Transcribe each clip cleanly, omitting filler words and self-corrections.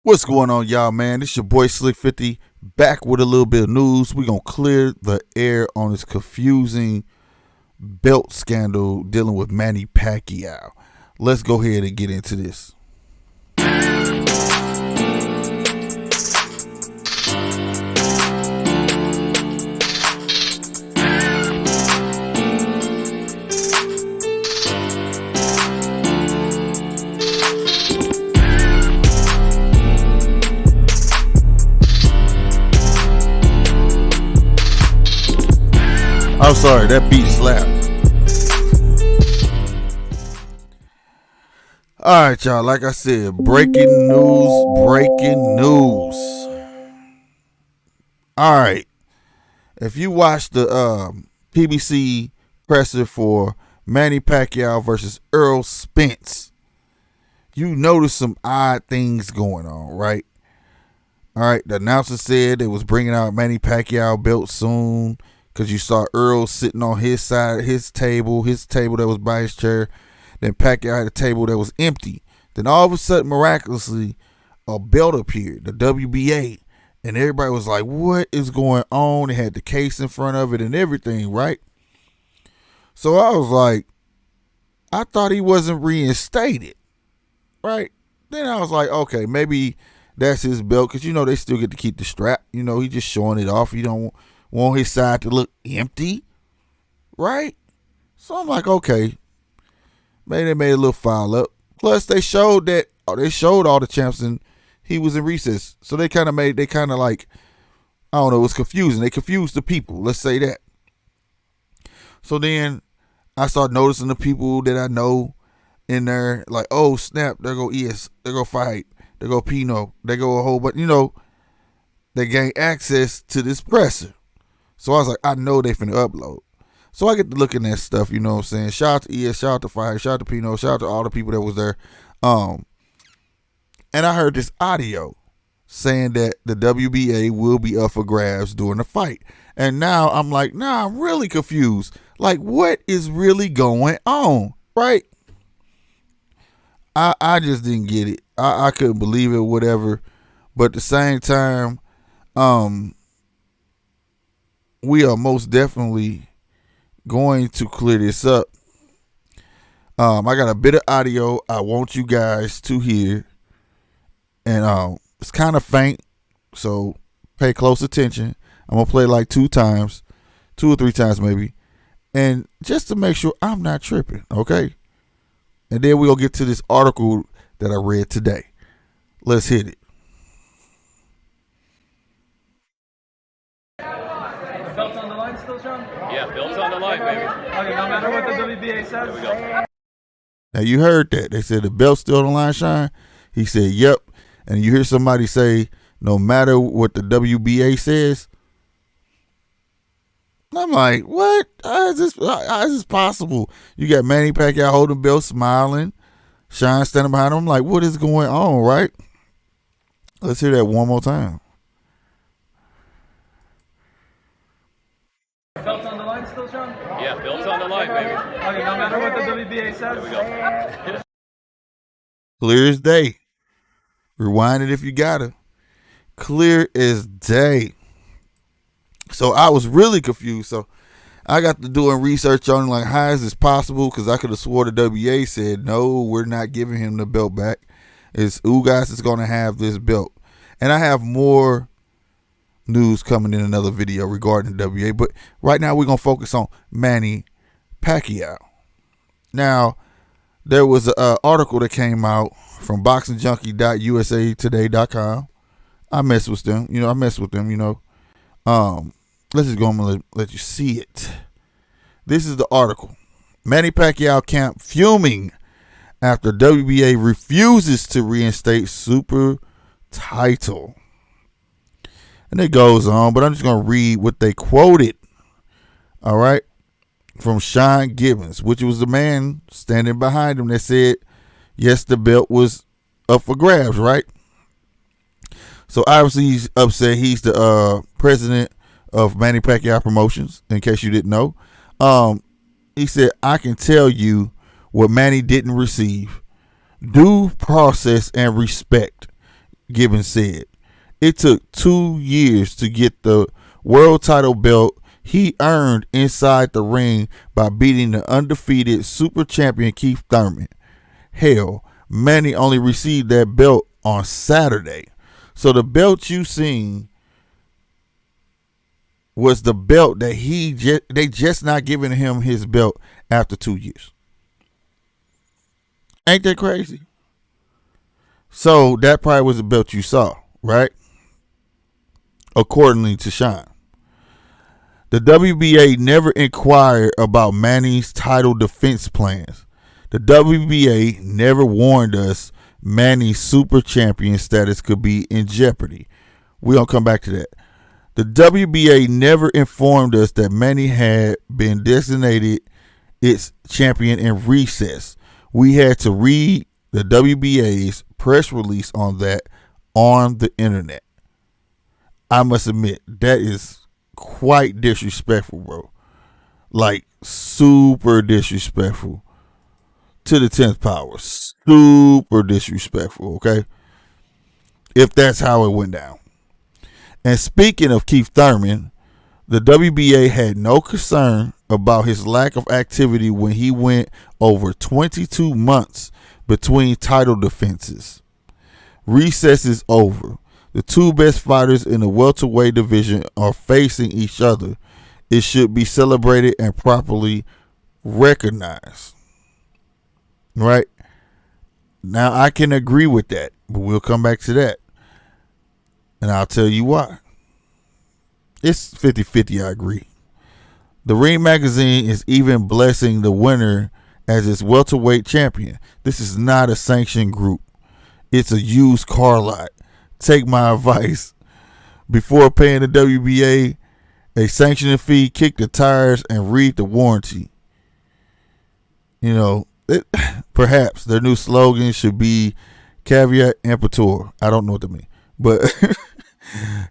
What's going on, y'all, man? It's your boy Slick 50 back with a little bit of news. We're going to clear the air on this confusing belt scandal dealing with Manny Pacquiao. Let's go ahead and get into this. I'm sorry, that beat slapped. All right, y'all. Like I said, breaking news. All right. If you watch the PBC presser for Manny Pacquiao versus Errol Spence, you notice some odd things going on, right? All right. The announcer said they was bringing out Manny Pacquiao belt soon, because you saw Earl sitting on his side, his table that was by his chair. Then Pacquiao had a table that was empty. Then all of a sudden, miraculously, a belt appeared, the WBA. And everybody was like, what is going on? They had the case in front of it and everything, right? So I was like, I thought he wasn't reinstated, right? Then I was like, okay, maybe that's his belt, because, they still get to keep the strap. He just showing it off. You don't want his side to look empty, right? So I'm like, okay, maybe they made a little file up. Plus, they showed all the champs, and he was in recess. So they kind of like, I don't know, it was confusing. They confused the people, let's say that. So then I started noticing the people that I know in there, like, oh, snap, there go ES, there go Fight, there go Pino, there go a whole bunch, they gain access to this presser. So I was like, I know they finna upload. So I get to looking at stuff, you know what I'm saying? Shout out to ES, shout out to Fire, shout out to Pino, shout out to all the people that was there. And I heard this audio saying that the WBA will be up for grabs during the fight. And now I'm like, I'm really confused. Like, what is really going on, right? I just didn't get it. I couldn't believe it, whatever. But at the same time, we are most definitely going to clear this up. I got a bit of audio I want you guys to hear. And it's kind of faint, so pay close attention. I'm going to play like 2 or 3 times maybe. And just to make sure I'm not tripping, okay? And then we'll get to this article that I read today. Let's hit it. Belt's on the line still, Sean? Yeah, belt's on the line, baby. Okay, no matter what the WBA says. There we go. Now, you heard that. They said the belt's still on the line, Shine? He said, yep. And you hear somebody say, no matter what the WBA says. I'm like, what? How is this possible? You got Manny Pacquiao holding the belt, smiling. Shine standing behind him. I'm like, what is going on, right? Let's hear that one more time. Belt's on the line still, Sean? Yeah, belt's on the line, baby. Okay, no matter what the WBA says. There we go. Clear as day. Rewind it if you gotta. Clear as day. So I was really confused. So I got to doing research on like, how is this possible? Because I could have swore the WBA said, no, we're not giving him the belt back. It's Ugas is going to have this belt. And I have more news coming in another video regarding the WBA. But right now we're going to focus on Manny Pacquiao. Now, there was an article that came out from boxingjunkie.usatoday.com. I mess with them. Let's just go and let you see it. This is the article. Manny Pacquiao camp fuming after WBA refuses to reinstate super title. And it goes on, but I'm just going to read what they quoted. All right. From Sean Gibbons, which was the man standing behind him that said, yes, the belt was up for grabs, right? So obviously he's upset. He's the president of Manny Pacquiao Promotions, in case you didn't know. He said, I can tell you what Manny didn't receive. Due process and respect. Gibbons said. It took 2 years to get the world title belt he earned inside the ring by beating the undefeated super champion Keith Thurman. Hell, Manny only received that belt on Saturday. So the belt you seen was the belt that they just not giving him his belt after 2 years. Ain't that crazy? So that probably was the belt you saw, right? Accordingly to Sean. The WBA never inquired about Manny's title defense plans. The WBA never warned us Manny's super champion status could be in jeopardy. We're going to come back to that. The WBA never informed us that Manny had been designated its champion in recess. We had to read the WBA's press release on that on the internet. I must admit, that is quite disrespectful, bro. Like, super disrespectful. To the 10th power. Super disrespectful, okay? If that's how it went down. And speaking of Keith Thurman, the WBA had no concern about his lack of activity when he went over 22 months between title defenses. Recess is over. The two best fighters in the welterweight division are facing each other. It should be celebrated and properly recognized. Right? Now, I can agree with that, but we'll come back to that. And I'll tell you why. It's 50-50, I agree. The Ring Magazine is even blessing the winner as its welterweight champion. This is not a sanctioned group. It's a used car lot. Take my advice. Before paying the WBA a sanctioning fee, kick the tires and read the warranty. You know, perhaps their new slogan should be caveat emptor. I don't know what that means, but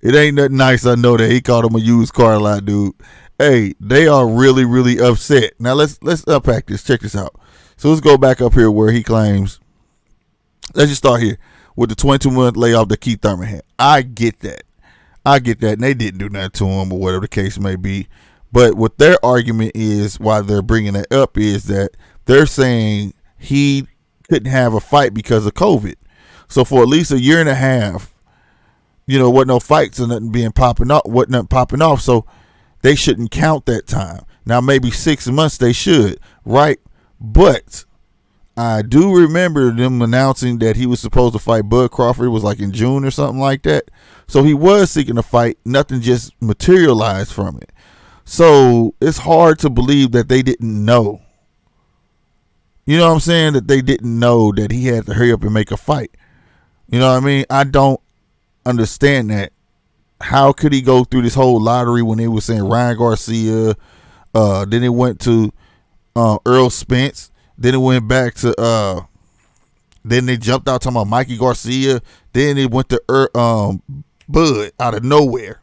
it ain't nothing nice. I know that he called him a used car lot, dude. Hey, they are really, really upset. Now let's unpack this. Check this out. So let's go back up here where he claims. Let's just start here with the 22-month layoff that Keith Thurman had. I get that. And they didn't do nothing to him or whatever the case may be. But what their argument is, why they're bringing it up, is that they're saying he couldn't have a fight because of COVID. So for at least a year and a half, you know, wasn't no fights or nothing popping off. So they shouldn't count that time. Now maybe 6 months they should, right? But I do remember them announcing that he was supposed to fight Bud Crawford. It was like in June or something like that. So he was seeking a fight. Nothing just materialized from it. So it's hard to believe that they didn't know. You know what I'm saying? That they didn't know that he had to hurry up and make a fight. You know what I mean? I don't understand that. How could he go through this whole lottery when they were saying Ryan Garcia? Then it went to Earl Spence. Then it went back to then they jumped out talking about Mikey Garcia. Then it went to Bud out of nowhere.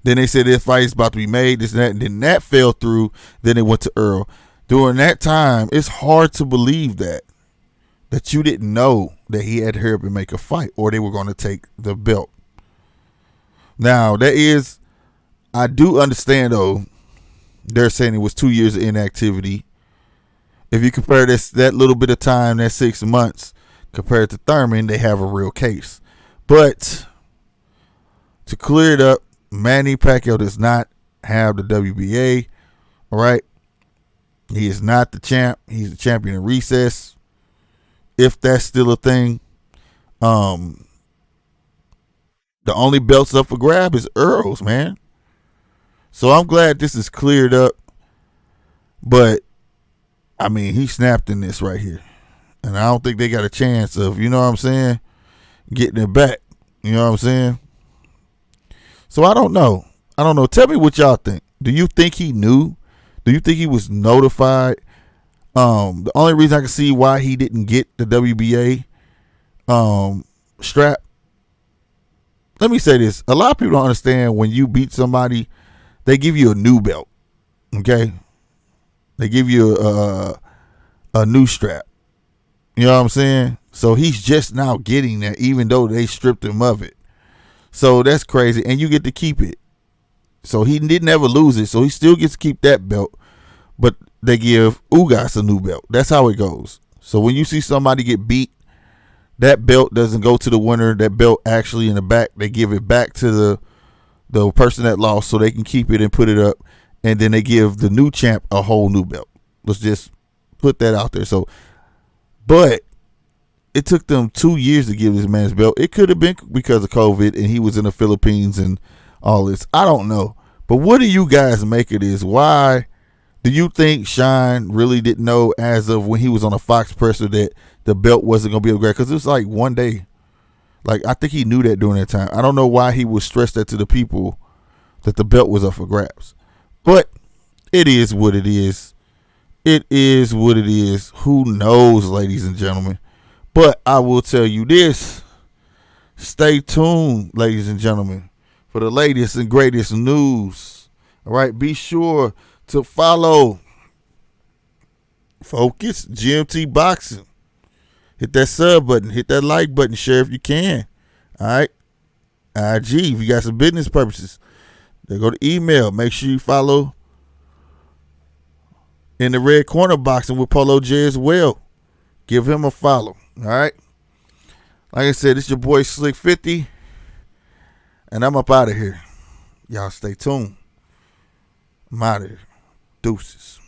Then they said this fight is about to be made, this and that, and then that fell through. Then it went to Earl. During that time, it's hard to believe that you didn't know that he had to hurry up and make a fight, or they were going to take the belt. Now, I do understand, though, they're saying it was 2 years of inactivity. If you compare that little bit of time, that 6 months, compared to Thurman, they have a real case. But to clear it up, Manny Pacquiao does not have the WBA. All right. He is not the champ. He's the champion in recess. If that's still a thing. The only belts up for grab is Earl's, man. So I'm glad this is cleared up. But I mean, he snapped in this right here. And I don't think they got a chance of, you know what I'm saying, getting it back. You know what I'm saying? So I don't know. Tell me what y'all think. Do you think he knew? Do you think he was notified? The only reason I can see why he didn't get the WBA strap. Let me say this. A lot of people don't understand when you beat somebody, they give you a new belt. Okay? They give you a new strap. You know what I'm saying? So he's just now getting that, even though they stripped him of it. So that's crazy. And you get to keep it. So he didn't ever lose it. So he still gets to keep that belt. But they give Ugas a new belt. That's how it goes. So when you see somebody get beat, that belt doesn't go to the winner. That belt actually in the back, they give it back to the person that lost so they can keep it and put it up. And then they give the new champ a whole new belt. Let's just put that out there. So, but it took them 2 years to give this man's belt. It could have been because of COVID and he was in the Philippines and all this. I don't know. But what do you guys make of this? Why do you think Shine really didn't know as of when he was on a Fox presser that the belt wasn't going to be able to grab? Because it was like one day. Like, I think he knew that during that time. I don't know why he would stress that to the people that the belt was up for grabs. But it is what it is. It is what it is. Who knows, ladies and gentlemen? But I will tell you this. Stay tuned, ladies and gentlemen, for the latest and greatest news. All right, be sure to follow Focus GMT Boxing. Hit that sub button. Hit that like button. Share if you can. All right. IG, if you got some business purposes, they go to email. Make sure you follow in the red corner boxing with Polo J as well. Give him a follow. All right. Like I said, it's your boy Slick 50. And I'm up out of here. Y'all stay tuned. I'm out of here. Deuces.